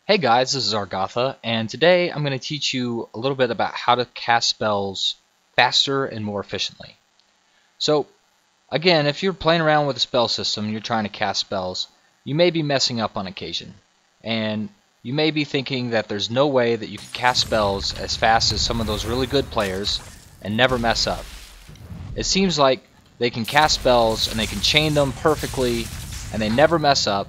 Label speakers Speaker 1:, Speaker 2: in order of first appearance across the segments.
Speaker 1: Hey guys, this is Argatha, and today I'm going to teach you a little bit about how to cast spells faster and more efficiently. So, again, if you're playing around with a spell system and you're trying to cast spells, you may be messing up on occasion. And you may be thinking that there's no way that you can cast spells as fast as some of those really good players and never mess up. It seems like they can cast spells and they can chain them perfectly and they never mess up,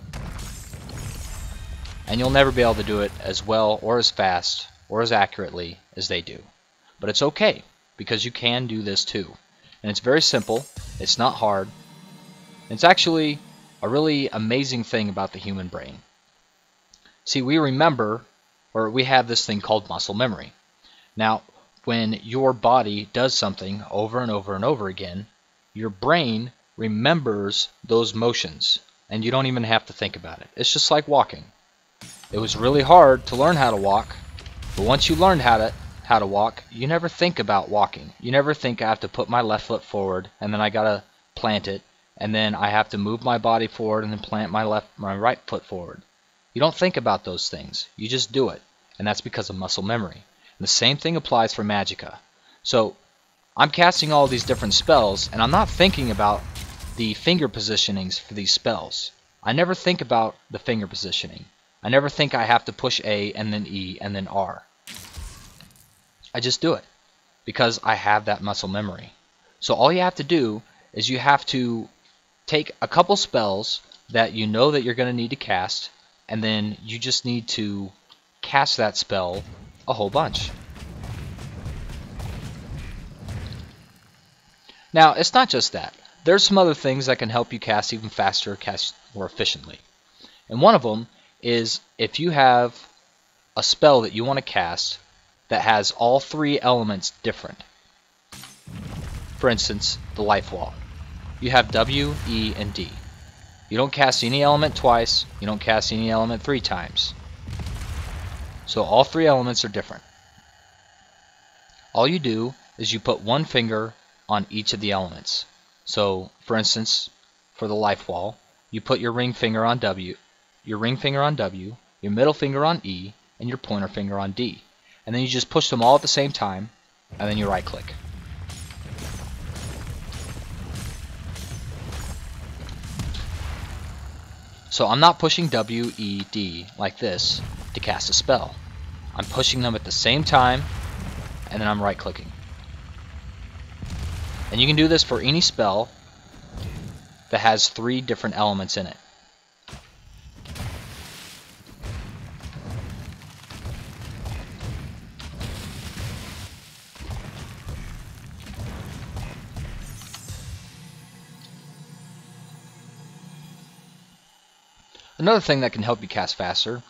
Speaker 1: and you'll never be able to do it as well or as fast or as accurately as they do. But it's okay, because you can do this too. And it's very simple, it's not hard. It's actually a really amazing thing about the human brain. See, we remember, or we have this thing called muscle memory. Now, when your body does something over and over and over again, your brain remembers those motions, and you don't even have to think about it. It's just like walking. It was really hard to learn how to walk, but once you learned how to walk, you never think about walking. You never think I have to put my left foot forward, and then I gotta plant it, and then I have to move my body forward and then plant my right foot forward. You don't think about those things. You just do it, and that's because of muscle memory. And the same thing applies for Magicka. So I'm casting all these different spells, and I'm not thinking about the finger positionings for these spells. I never think about the finger positioning. I never think I have to push A and then E and then R. I just do it because I have that muscle memory. So all you have to do is you have to take a couple spells that you know that you're going to need to cast, and then you just need to cast that spell a whole bunch. Now, it's not just that. There's some other things that can help you cast even faster, cast more efficiently. And one of them is if you have a spell that you want to cast that has all three elements different. For instance, the life wall. You have W, E, and D. You don't cast any element twice, you don't cast any element 3 times. So all 3 elements are different. All you do is you put one finger on each of the elements. So, for instance, for the life wall, you put your ring finger on W, your middle finger on E, and your pointer finger on D. And then you just push them all at the same time, and then you right click. So I'm not pushing W, E, D like this to cast a spell. I'm pushing them at the same time, and then I'm right clicking. And you can do this for any spell that has 3 different elements in it. Another thing that can help you cast faster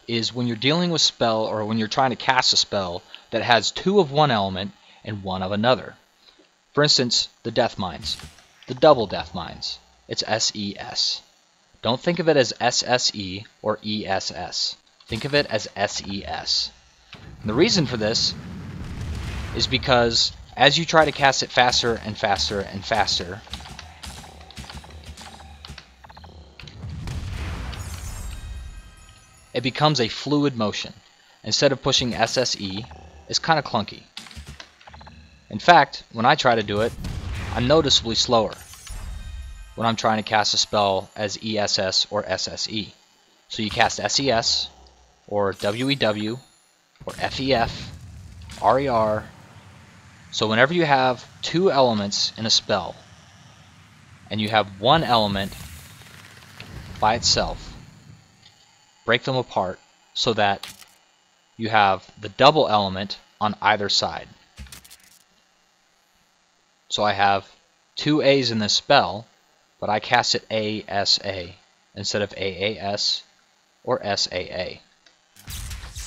Speaker 1: is when you're dealing with spell, or when you're trying to cast a spell that has 2 of one element and 1 of another. For instance, the Death Mines, the double Death Mines. It's SES. Don't think of it as SSE or ESS. Think of it as SES. And the reason for this is because as you try to cast it faster and faster and faster, it becomes a fluid motion. Instead of pushing SSE, it's kind of clunky. In fact, when I try to do it, I'm noticeably slower when I'm trying to cast a spell as ESS or SSE. So you cast SES, or WEW, or FEF, RER. So whenever you have 2 elements in a spell, and you have one element by itself, break them apart so that you have the double element on either side. So I have 2 A's in this spell, but I cast it ASA instead of AAS or SAA.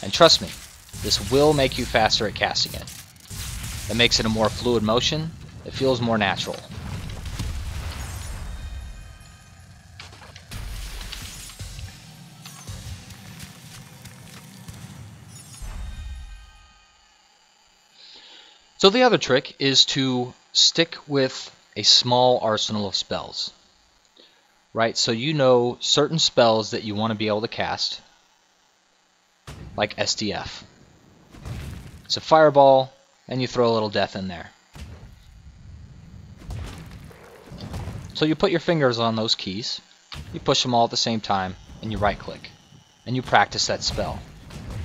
Speaker 1: And trust me, this will make you faster at casting it. It makes it a more fluid motion. It feels more natural. So the other trick is to stick with a small arsenal of spells. Right? So you know certain spells that you want to be able to cast. like SDF. It's a fireball, and you throw a little death in there. So you put your fingers on those keys, you push them all at the same time, and you right click. And you practice that spell.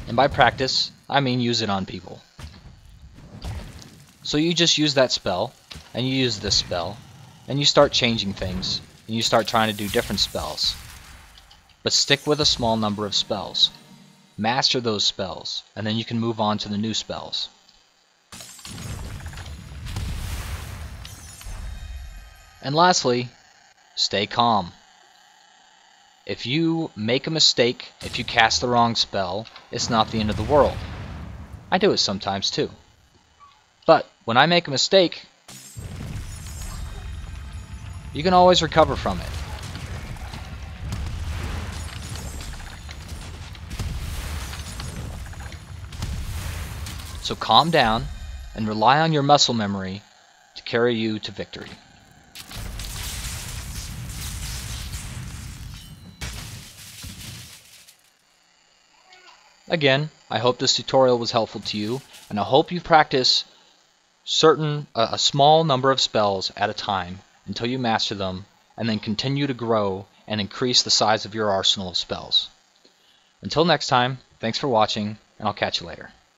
Speaker 1: And by practice, I mean use it on people. So you just use that spell, and you use this spell, and you start changing things, and you start trying to do different spells. But stick with a small number of spells. Master those spells, and then you can move on to the new spells. And lastly, stay calm. If you make a mistake, if you cast the wrong spell, it's not the end of the world. I do it sometimes too. But when I make a mistake, you can always recover from it. So calm down and rely on your muscle memory to carry you to victory. Again, I hope this tutorial was helpful to you, and I hope you practice a small number of spells at a time until you master them, and then continue to grow and increase the size of your arsenal of spells. Until next time, thanks for watching, and I'll catch you later.